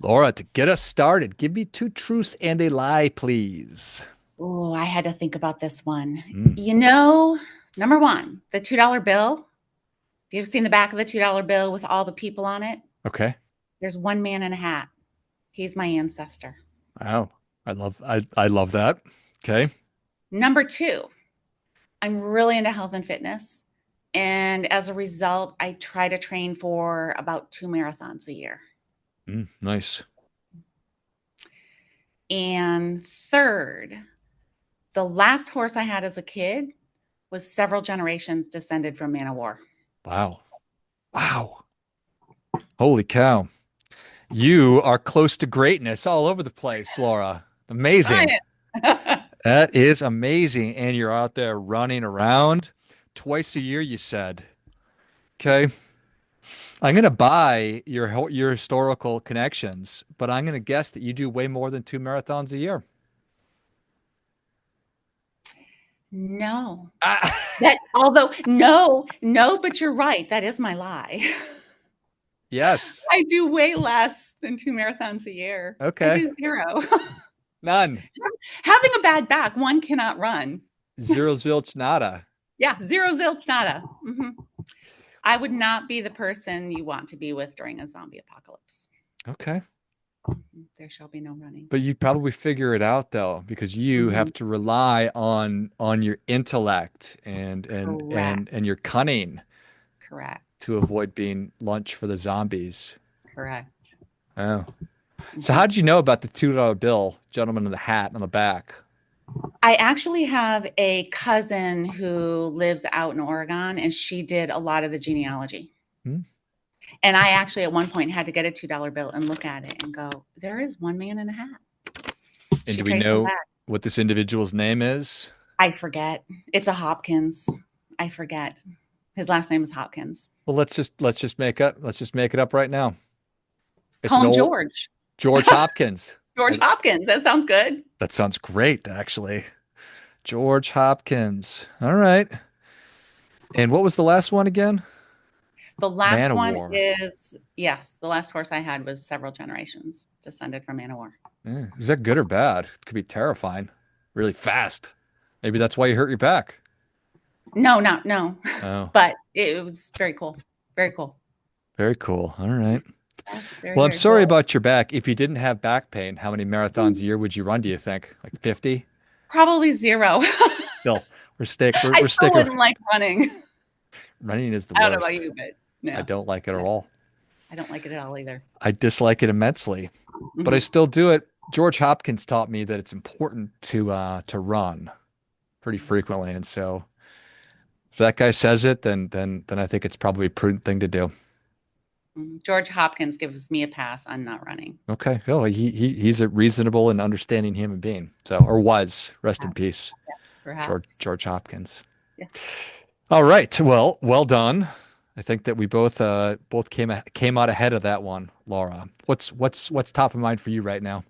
Laura, to get us started, give me two truths and a lie, please. Oh, I had to think about this one. Mm, You know, number one, the $2 bill. Have you ever seen the back of the $2 bill with all the people on it? okay. There's one man in a hat. He's my ancestor. Wow. I love that. Okay. Number two, I'm really into health and fitness. And as a result, I try to train for about 2 marathons a year. Nice. And third, the last horse I had as a kid was several generations descended from man of war. Wow. Wow. Holy cow. You are close to greatness all over the place, Laura. Amazing. Ryan. That is amazing. And you're out there running around twice a year, you said. Okay. I'm going to buy your historical connections, but I'm going to guess that you do way more than two marathons a year. No. Ah, That although no, no, but you're right. That is my lie. yes. I do way less than 2 marathons a year. I Okay. do zero. None. Having a bad back, one cannot run. Zero zilch nada. Yeah, zero zilch nada. I would not be the person you want to be with during a zombie apocalypse. Okay. There shall be no running. But you probably figure it out though, because you Mhm. have to rely on your intellect Correct. and your cunning to Correct. avoid being lunch for the zombies. Correct. Oh. So Mhm. how did you know about the $2 bill, gentleman in the hat on the back? I actually have a cousin who lives out in Oregon, and she did a lot of the genealogy. Hmm? And I actually, at one point, had to get a $2 bill and look at it and go, there is one man in a hat. And She do we traced him know back. what this individual's name is? I forget. It's a Hopkins. I forget. His last name is Hopkins. Well, let's just make it up right now. It's Call an him old George. George Hopkins. George Hopkins. That sounds good. That sounds great, actually. George Hopkins. All right. And what was the last one again? The Man last of one War. is, yes, the last horse I had was several generations descended from Manowar. Is that good or bad? It could be terrifying. Really fast. Maybe that's why you hurt your back. No, not, no. Oh, But it was very cool. Very cool. very cool. All right. Yes, very, Well, I'm very sorry cool. about your back. If you didn't have back pain, how many marathons a year would you run, do you think? Like 50? Probably zero. Still, I we're still sticking. wouldn't like running. Running is the I don't know about worst. you, but I no, don't like it at no, all. I don't like it at all either. I dislike it immensely, but I Mhm. still do it. George Hopkins taught me that it's important to run pretty frequently, and so if that guy says it, then I think it's probably a prudent thing to do. George Hopkins gives me a pass on not running. Okay. Oh, he's a reasonable and understanding human being. So, or was. Rest in Perhaps. peace, Yeah, perhaps. George Hopkins. Yes. All right. Well done. I think that we both came out ahead of that one, Laura. What's top of mind for you right now?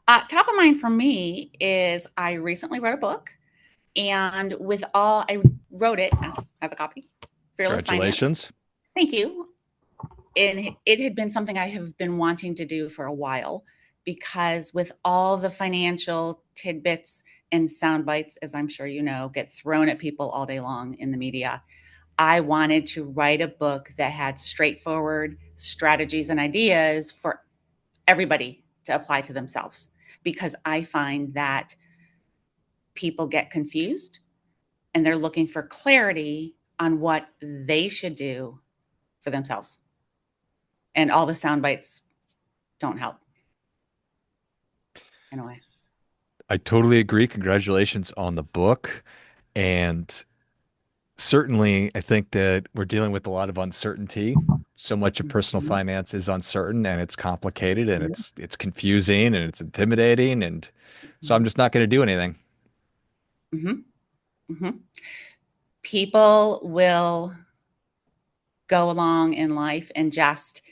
Top of mind for me is I recently wrote a book, and with all I wrote it, I have a copy. Fearless Finance. Congratulations. Thank you. And it had been something I have been wanting to do for a while because with all the financial tidbits and sound bites, as I'm sure you know, get thrown at people all day long in the media, I wanted to write a book that had straightforward strategies and ideas for everybody to apply to themselves because I find that people get confused and they're looking for clarity on what they should do for themselves. And all the sound bites don't help in a way. I totally agree. Congratulations on the book. And certainly, I think that we're dealing with a lot of uncertainty. So much of personal Mhm. finance is uncertain and it's complicated and Mhm. it's confusing and it's intimidating. And so I'm Mhm. just not going to do anything. Mhm. Mhm. People will go along in life and just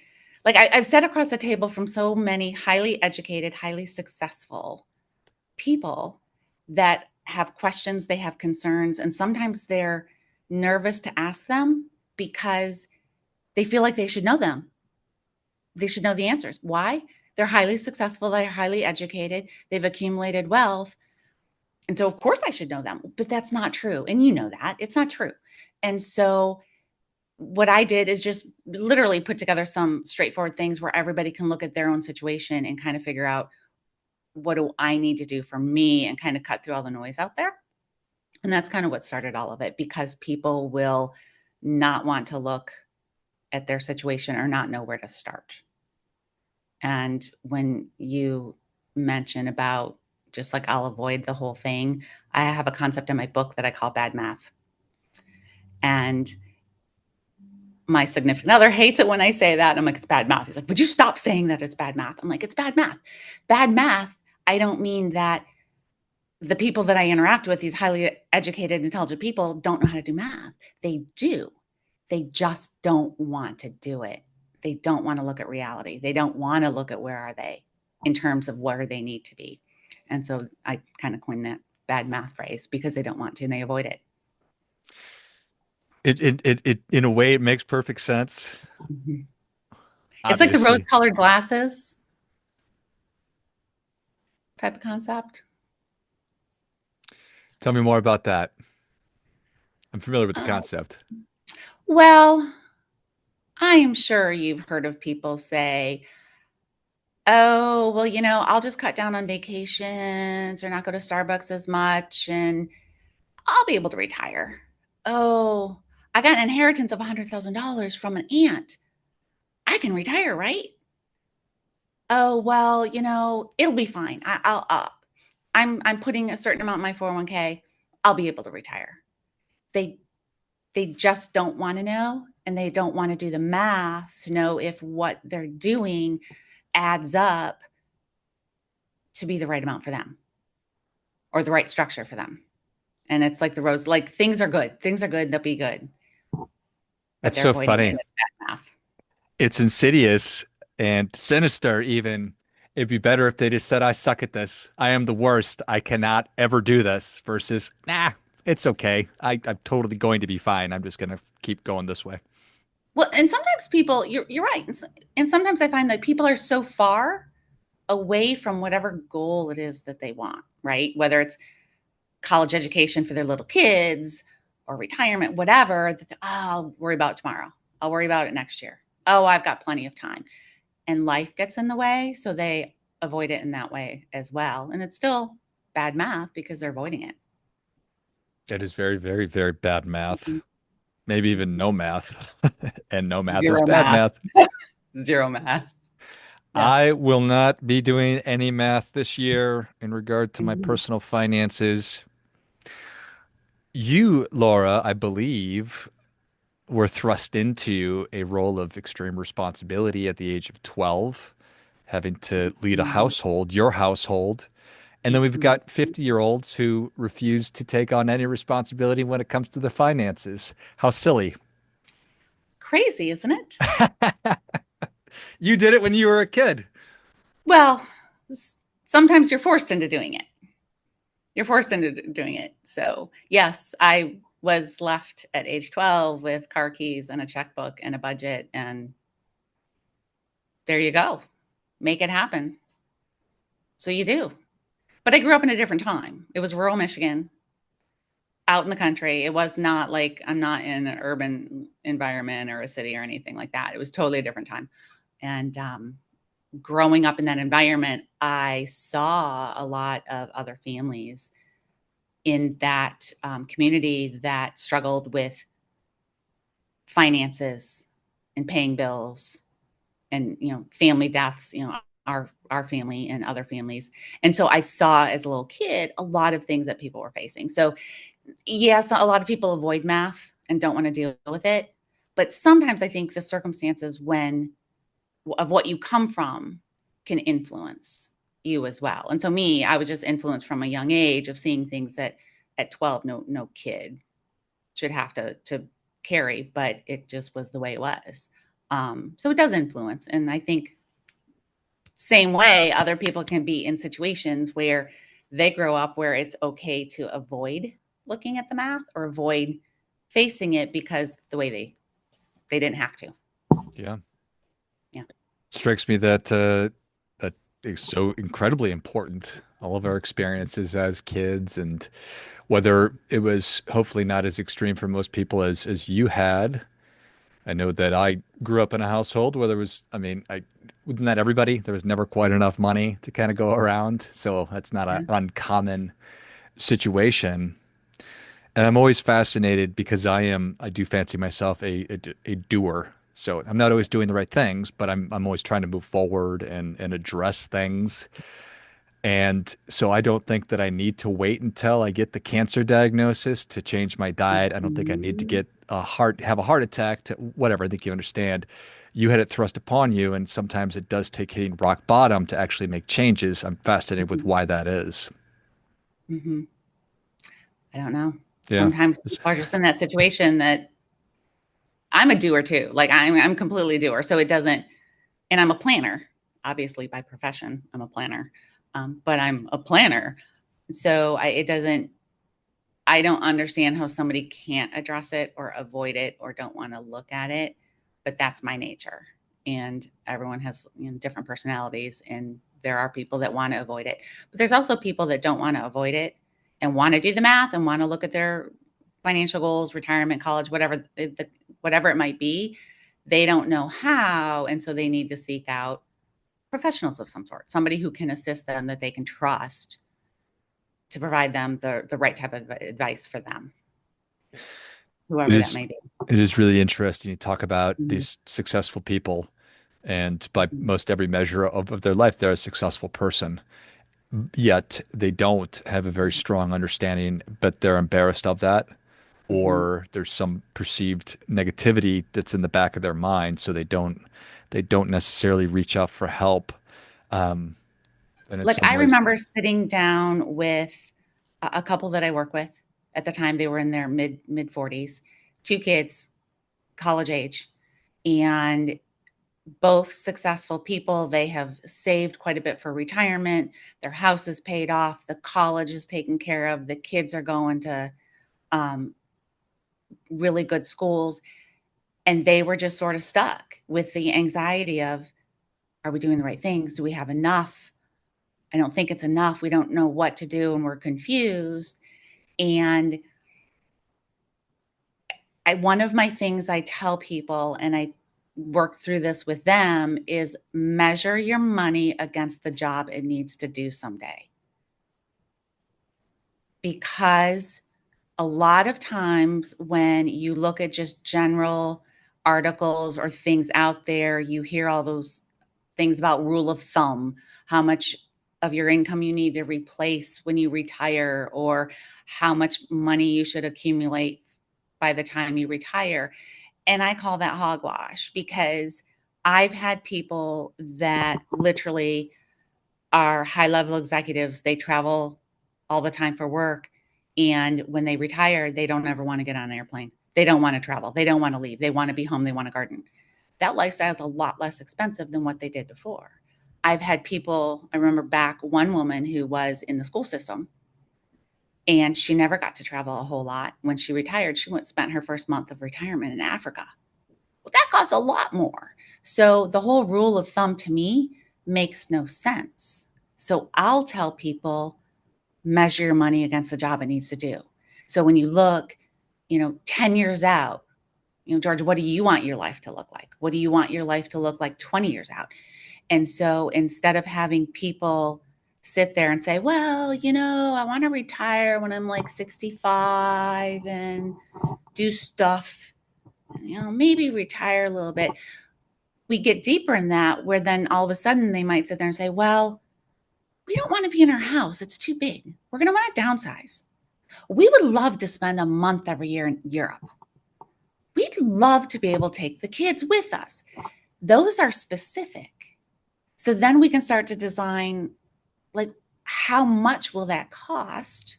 like I've sat across the table from so many highly educated, highly successful people that have questions, they have concerns, and sometimes they're nervous to ask them because they feel like they should know them. they should know the answers. Why? They're highly successful, they're highly educated, they've accumulated wealth. And so, of course, I should know them, but that's not true. And you know that it's not true. And so, what I did is just literally put together some straightforward things where everybody can look at their own situation and kind of figure out, what do I need to do for me, and kind of cut through all the noise out there. And that's kind of what started all of it, because people will not want to look at their situation or not know where to start. And when you mention about, just like, I'll avoid the whole thing, I have a concept in my book that I call bad math. And my significant other hates it when I say that. And I'm like, it's bad math. He's like, would you stop saying that it's bad math? I'm like, it's bad math. Bad math, I don't mean that the people that I interact with, these highly educated, intelligent people, don't know how to do math. They do. They just don't want to do it. They don't want to look at reality. They don't want to look at where are they in terms of where they need to be. And so I kind of coined that bad math phrase, because they don't want to and they avoid it. In a way, it makes perfect sense. Mhm. It's like the rose Obviously. colored glasses type of concept. Tell me more about that. I'm familiar with the Uh, concept. well, I am sure you've heard of people say, oh, well, I'll just cut down on vacations or not go to Starbucks as much, and I'll be able to retire. Oh, I got an inheritance of $100,000 from an aunt. I can retire, right? Oh, well, it'll be fine. I'm putting a certain amount in my 401k. I'll be able to retire. They they just don't want to know, and they don't want to do the math to know if what they're doing adds up to be the right amount for them, or the right structure for them. And it's like the rose, like, things are good. Things are good. They'll be good, but That's they're so avoiding it funny. with bad math. It's insidious and sinister, even. It'd be better if they just said, I suck at this. I am the worst. I cannot ever do this, versus, nah, it's okay. I'm totally going to be fine. I'm just going to keep going this way. Well, and sometimes people, you're right. And sometimes I find that people are so far away from whatever goal it is that they want, right? Whether it's college education for their little kids or retirement, whatever, that I'll worry about tomorrow. I'll worry about it next year. Oh, I've got plenty of time. And life gets in the way. So they avoid it in that way as well. And it's still bad math because they're avoiding it. It is very, very, very bad math. Mhm. Maybe even Mhm. no math. And no math is Zero bad math. math. Zero math. I Yes. will not be doing any math this year in regard to my Mhm. personal finances. You, Laura, I believe, were thrust into a role of extreme responsibility at the age of 12, having to lead a Mhm. household, your household. And then we've Mhm. got 50-year-olds who refuse to take on any responsibility when it comes to their finances. How silly. Crazy, isn't it? You did it when you were a kid. Well, sometimes you're forced into doing it. You're forced into doing it. So, yes, I was left at age 12 with car keys and a checkbook and a budget, and there you go. Make it happen. So you do. But I grew up in a different time. It was rural Michigan, out in the country. It was not like, I'm not in an urban environment or a city or anything like that. It was totally a different time. And growing up in that environment, I saw a lot of other families in that community that struggled with finances and paying bills, and family deaths, our family and other families. And so I saw, as a little kid, a lot of things that people were facing. So yes, a lot of people avoid math and don't want to deal with it, but sometimes I think the circumstances when of what you come from can influence you as well. And so me, I was just influenced from a young age of seeing things that at 12 no kid should have to carry, but it just was the way it was. So it does influence. And I think same way other people can be in situations where they grow up where it's okay to avoid looking at the math or avoid facing it because the way they didn't have to. Yeah. Yeah. Strikes me that that is so incredibly important. All of our experiences as kids, and whether it was hopefully not as extreme for most people as you had. I know that I grew up in a household where there was, I mean, I not everybody, there was never quite enough money to kind of go around. So that's not an Yeah. uncommon situation. And I'm always fascinated because I do fancy myself a doer. So I'm not always doing the right things, but I'm always trying to move forward and address things. And so I don't think that I need to wait until I get the cancer diagnosis to change my diet. I don't think I need to Mhm. get have a heart attack to whatever. I think you understand. You had it thrust upon you, and sometimes it does take hitting rock bottom to actually make changes. I'm fascinated with Mhm. why that is. Mhm. I don't know. Yeah. Sometimes people are just in that situation that I'm a doer too. Like I'm completely a doer. So it doesn't, and I'm a planner. Obviously, by profession, I'm a planner, but I'm a planner. So it doesn't. I don't understand how somebody can't address it or avoid it or don't want to look at it, but that's my nature. And everyone has, different personalities, and there are people that want to avoid it. But there's also people that don't want to avoid it and want to do the math and want to look at their financial goals, retirement, college, whatever it might be. They don't know how, and so they need to seek out professionals of some sort, somebody who can assist them that they can trust to provide them the right type of advice for them, It whoever that is may be. it is really interesting. You talk about Mhm, these successful people, and by mhm, most every measure of their life, they're a successful person. Yet they don't have a very strong understanding, but they're embarrassed of that, mhm. or there's some perceived negativity that's in the back of their mind, so they don't necessarily reach out for help. Um, and in Like, some I ways, remember sitting down with a couple that I work with. At the time, they were in their mid 40s, 2 kids, college age, and both successful people. They have saved quite a bit for retirement. Their house is paid off, the college is taken care of, the kids are going to, um, really good schools, and they were just sort of stuck with the anxiety of, "Are we doing the right things? Do we have enough? I don't think it's enough. We don't know what to do, and we're confused." And one of my things I tell people, and I work through this with them, is measure your money against the job it needs to do someday. Because a lot of times when you look at just general articles or things out there, you hear all those things about rule of thumb, how much of your income you need to replace when you retire, or how much money you should accumulate by the time you retire. And I call that hogwash because I've had people that literally are high level executives. They travel all the time for work. And when they retire, they don't ever want to get on an airplane. They don't want to travel. They don't want to leave. They want to be home. They want to garden. That lifestyle is a lot less expensive than what they did before. I've had people, I remember back one woman who was in the school system and she never got to travel a whole lot. When she retired, she went spent her first month of retirement in Africa. Well, that costs a lot more. So the whole rule of thumb to me makes no sense. So I'll tell people measure your money against the job it needs to do. So when you look, 10 years out, George, what do you want your life to look like? What do you want your life to look like 20 years out? And so instead of having people sit there and say, well, I want to retire when I'm like 65 and do stuff, maybe retire a little bit. We get deeper in that where then all of a sudden they might sit there and say, well, we don't want to be in our house. It's too big. We're going to want to downsize. We would love to spend a month every year in Europe. We'd love to be able to take the kids with us. Those are specific. So then we can start to design, like, how much will that cost,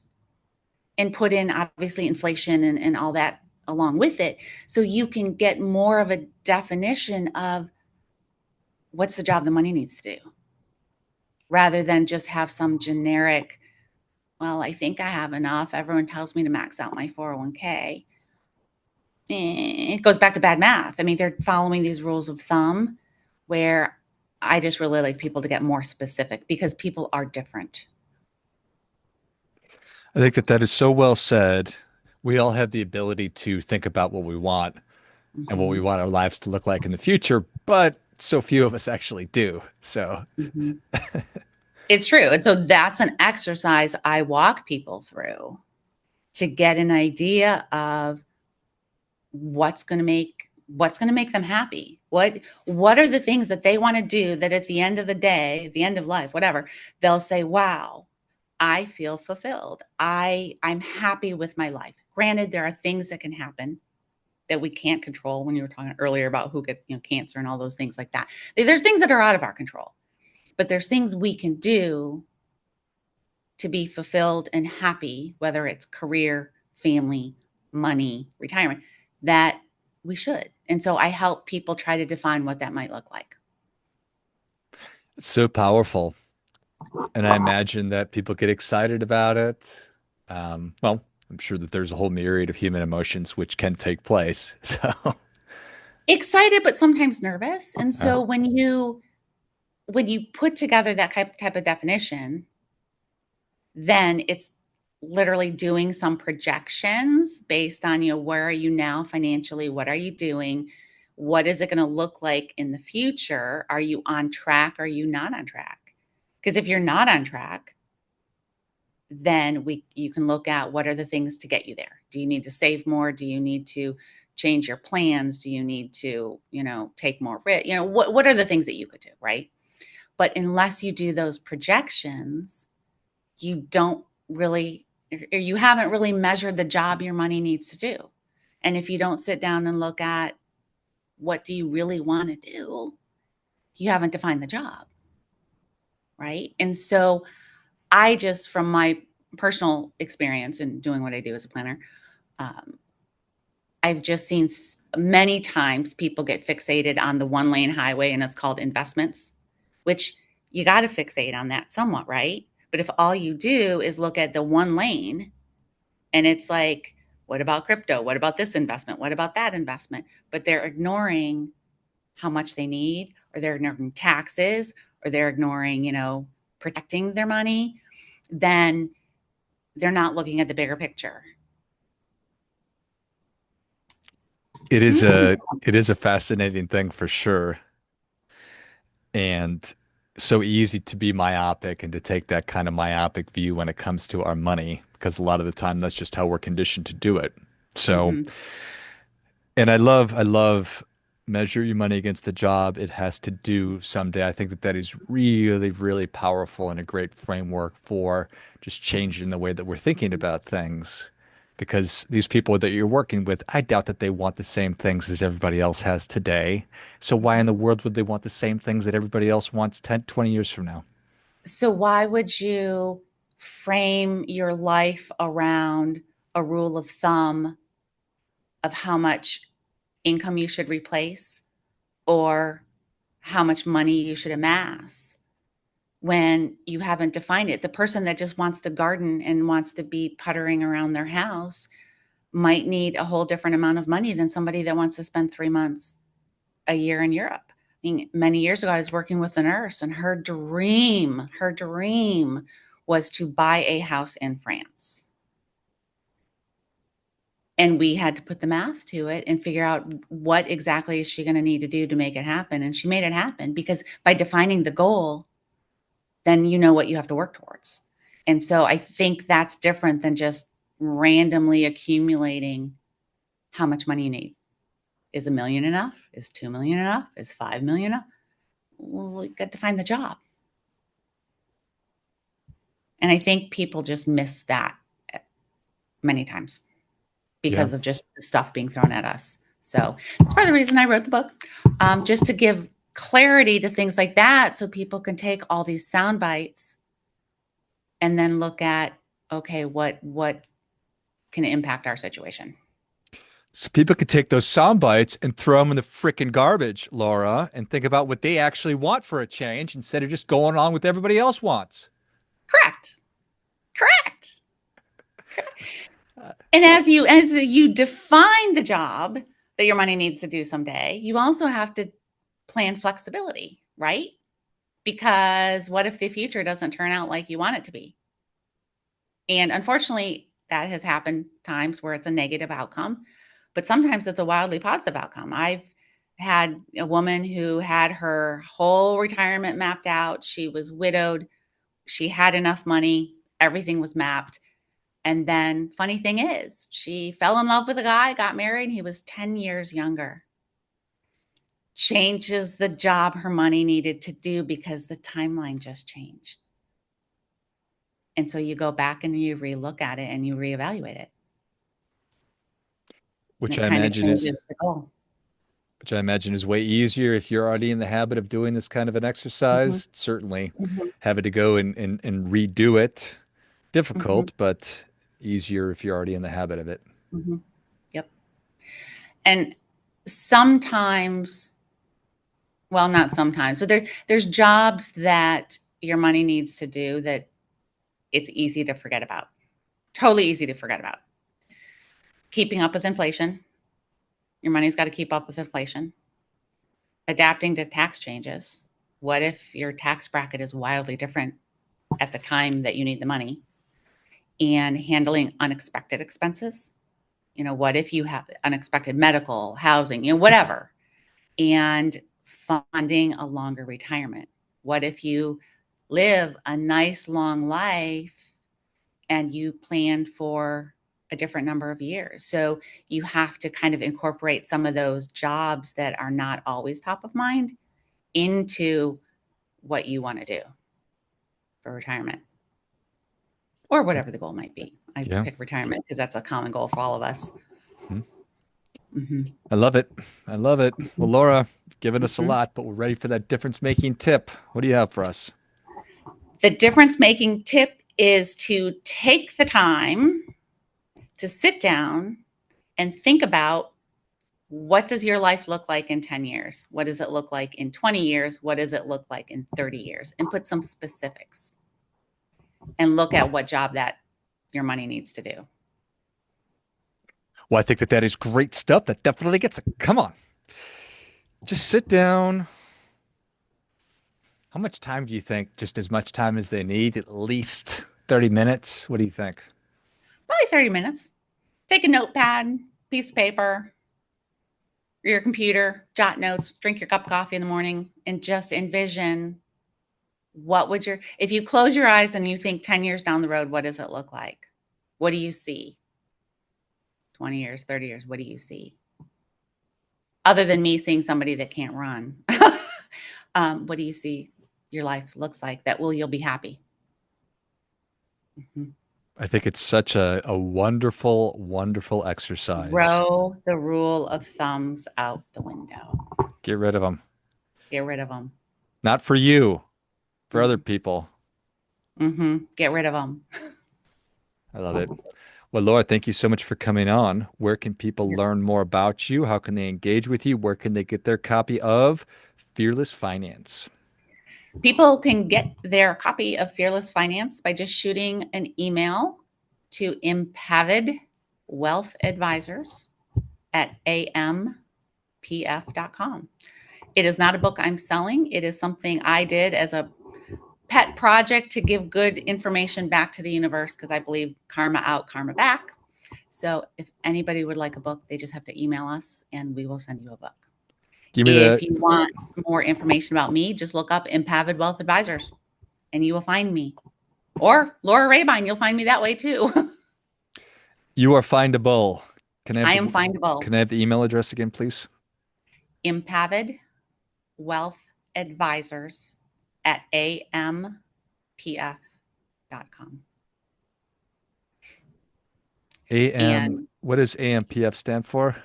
and put in obviously inflation and all that along with it. So you can get more of a definition of what's the job the money needs to do, rather than just have some generic, well, I think I have enough. Everyone tells me to max out my 401k. It goes back to bad math. I mean, they're following these rules of thumb where I just really like people to get more specific because people are different. I think that that is so well said. We all have the ability to think about what we want and what we Mhm, want our lives to look like in the future, but so few of us actually do. So, mhm. It's true. And so that's an exercise I walk people through to get an idea of what's going to make them happy. What are the things that they want to do that at the end of the day, the end of life, whatever, they'll say, "Wow, I feel fulfilled. I'm happy with my life." Granted, there are things that can happen that we can't control when you were talking earlier about who gets, cancer and all those things like that. There's things that are out of our control, but there's things we can do to be fulfilled and happy, whether it's career, family, money, retirement, that we should. And so I help people try to define what that might look like. it's so powerful. And I imagine that people get excited about it. Well, I'm sure that there's a whole myriad of human emotions which can take place. So, Excited, but sometimes nervous. And uh, so when you put together that type of definition, then it's literally doing some projections based on, where are you now financially? What are you doing? What is it going to look like in the future? Are you on track? Are you not on track? Because if you're not on track, then you can look at what are the things to get you there. Do you need to save more? Do you need to change your plans? Do you need to, take more risk? What are the things that you could do, right? But unless you do those projections, you don't really, or you haven't really measured the job your money needs to do. And if you don't sit down and look at what do you really want to do, you haven't defined the job, right? And so I just, from my personal experience in doing what I do as a planner, um, I've just seen many times people get fixated on the one lane highway and it's called investments, which you got to fixate on that somewhat, right? But if all you do is look at the one lane and it's like, what about crypto? What about this investment? What about that investment? But they're ignoring how much they need, or they're ignoring taxes, or they're ignoring, protecting their money, then they're not looking at the bigger picture. Mhm. it is a fascinating thing for sure. And so easy to be myopic and to take that kind of myopic view when it comes to our money, because a lot of the time that's just how we're conditioned to do it. So, Mhm. and I love measure your money against the job it has to do someday. I think that that is really, really powerful and a great framework for just changing the way that we're thinking about things. Because these people that you're working with, I doubt that they want the same things as everybody else has today. So why in the world would they want the same things that everybody else wants 10, 20 years from now? So why would you frame your life around a rule of thumb of how much income you should replace or how much money you should amass when you haven't defined it? The person that just wants to garden and wants to be puttering around their house might need a whole different amount of money than somebody that wants to spend 3 months a year in Europe. I mean, many years ago, I was working with a nurse, and her dream was to buy a house in France. And we had to put the math to it and figure out what exactly is she going to need to do to make it happen. And she made it happen because by defining the goal, then you know what you have to work towards. And so I think that's different than just randomly accumulating how much money you need. Is a million enough? Is 2 million enough? Is 5 million enough? Well, we got to find the job. And I think people just miss that many times Yeah. because of just the stuff being thrown at us. So that's part of the reason I wrote the book, just to give clarity to things like that so people can take all these sound bites and then look at, okay, what can impact our situation. So people could take those sound bites and throw them in the freaking garbage, Laura, and think about what they actually want for a change instead of just going on with everybody else wants. Correct. Correct. And as you define the job that your money needs to do someday, you also have to plan flexibility, right? because what if the future doesn't turn out like you want it to be? And unfortunately, that has happened times where it's a negative outcome, but sometimes it's a wildly positive outcome. I've had a woman who had her whole retirement mapped out. She was widowed. She had enough money. Everything was mapped. And then, funny thing is, she fell in love with a guy, got married, and he was 10 years younger. Changes the job her money needed to do because the timeline just changed. And so you go back and you relook at it and you reevaluate it. And which it I kind of imagine is changes the goal. which I imagine is way easier if you're already in the habit of doing this kind of an Mhm, exercise. Certainly mhm, having to go and redo it, mhm, difficult, but easier if you're already in the habit of it. mhm. Yep. And sometimes, well, not sometimes, but there's jobs that your money needs to do that it's easy to forget about. Totally easy to forget about. Keeping up with inflation. Your money's got to keep up with inflation. Adapting to tax changes. What if your tax bracket is wildly different at the time that you need the money? And handling unexpected expenses. What if you have unexpected medical, housing, whatever, and funding a longer retirement? What if you live a nice long life and you plan for a different number of years? So you have to kind of incorporate some of those jobs that are not always top of mind into what you want to do for retirement or whatever the goal might be. I Yeah. pick retirement because that's a common goal for all of us. Mhm. Hmm. I love it. I love it. Well, Hmm. Laura, you've given us a Hmm. lot, but we're ready for that difference making tip. What do you have for us? The difference making tip is to take the time to sit down and think about, what does your life look like in 10 years? What does it look like in 20 years? What does it look like in 30 years? And put some specifics and look at what job that your money needs to do. Well, I think that that is great stuff. That definitely gets it. Come on. Just sit down. How much time do you think? Just as much time as they need, at least 30 minutes. What do you think? Probably 30 minutes. Take a notepad, piece of paper, your computer, jot notes, drink your cup of coffee in the morning, and just envision, if you close your eyes and you think 10 years down the road, what does it look like? What do you see? 20 years, 30 years, what do you see? Other than me seeing somebody that can't run, what do you see your life looks like you'll be happy? Mhm. I think it's such a wonderful, wonderful exercise. Throw the rule of thumbs out the window. Get rid of them. Get rid of them. Not for you, for other Mm-hmm. people. Mm-hmm. Get rid of them. I love it. Well, Laura, thank you so much for coming on. Where can people learn more about you? How can they engage with you? Where can they get their copy of Fearless Finance? People can get their copy of Fearless Finance by just shooting an email to Impavid Wealth Advisors at ampf.com. It is not a book I'm selling. It is something I did as a pet project to give good information back to the universe, because I believe karma out, karma back. So if anybody would like a book, they just have to email us and we will send you a book. Give me If the you want more information about me, just look up Impavid Wealth Advisors and you will find me. Or Laura Rehbein, you'll find me that way too. You are findable. Can I have I the am findable. can I have the email address again, please? Impavid Wealth Advisors at ampf.com. AM, And what does AMPF stand for?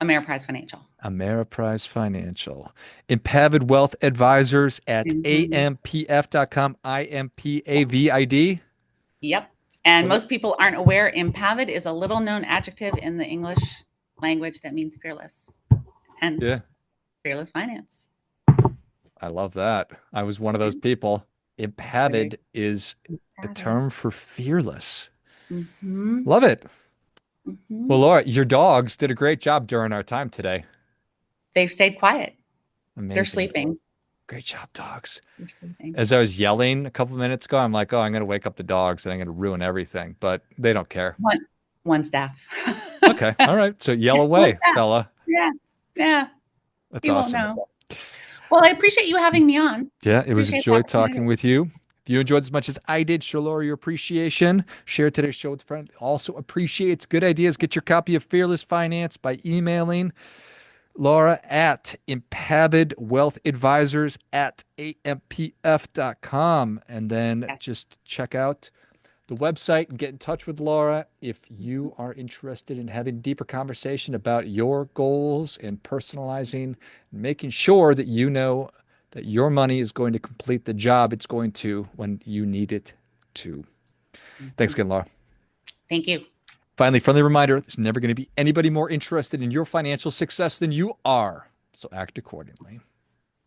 Ameriprise Financial. Ameriprise Financial. Impavid Wealth Advisors at Mhm. ampf.com. IMPAVID. Yep. And What? most people aren't aware, impavid is a little known adjective in the English language that means fearless, Yeah, hence fearless finance. I love that. I was one of Yeah, those people. very Impavid is a impavid. term for fearless. Mm-hmm. Love it. Mm-hmm. Well, Laura, your dogs did a great job during our time today. They've stayed quiet. They're Amazing. sleeping. Great job, dogs. They're sleeping. As I was yelling a couple minutes ago, I'm like, oh, I'm going to wake up the dogs and I'm going to ruin everything. But they don't care. One, one staff. Okay. All right. So yell One away, staff. fella. Yeah. Yeah. That's He won't awesome. know. Well, I appreciate you having me on. Yeah, it was a Appreciate the joy talking opportunity. with you. If you enjoyed as much as I did, show Laura your appreciation. Share today's show with a friend. Also appreciates good ideas. Get your copy of Fearless Finance by emailing Laura at Impavid Wealth Advisors at ampf.com. And then Yes. just check out the website and get in touch with Laura if you are interested in having a deeper conversation about your goals and personalizing and making sure that you know that your money is going to complete the job it's going to when you need it to. Thanks Mhm. again, Laura. Thank you. Finally, friendly reminder, there's never going to be anybody more interested in your financial success than you are. So act accordingly.